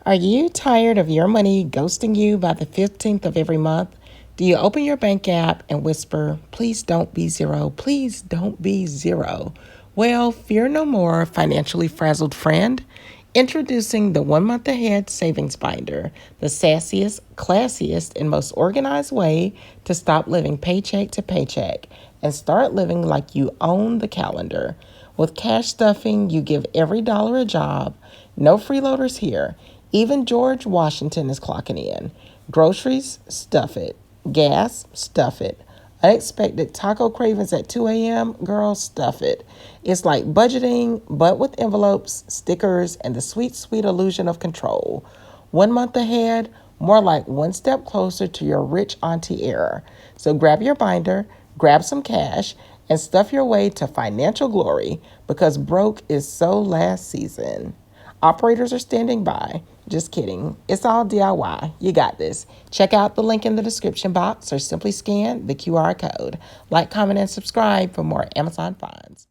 Are you tired of your money ghosting you by the 15th of every month? Do you open your bank app and whisper, please don't be zero, please don't be zero? Well, fear no more, financially frazzled friend. Introducing the 1 month ahead savings binder, the sassiest, classiest, and most organized way to stop living paycheck to paycheck and start living like you own the calendar. With cash stuffing, you give every dollar a job. No freeloaders here. Even George Washington is clocking in. Groceries, stuff it. Gas, stuff it. Unexpected taco cravings at 2 a.m., girl, stuff it. It's like budgeting, but with envelopes, stickers, and the sweet, sweet illusion of control. 1 month ahead, more like one step closer to your rich auntie era. So grab your binder, grab some cash, and stuff your way to financial glory because broke is so last season. Operators are standing by. Just kidding. It's all DIY. You got this. Check out the link in the description box or simply scan the QR code. Like, comment, and subscribe for more Amazon finds.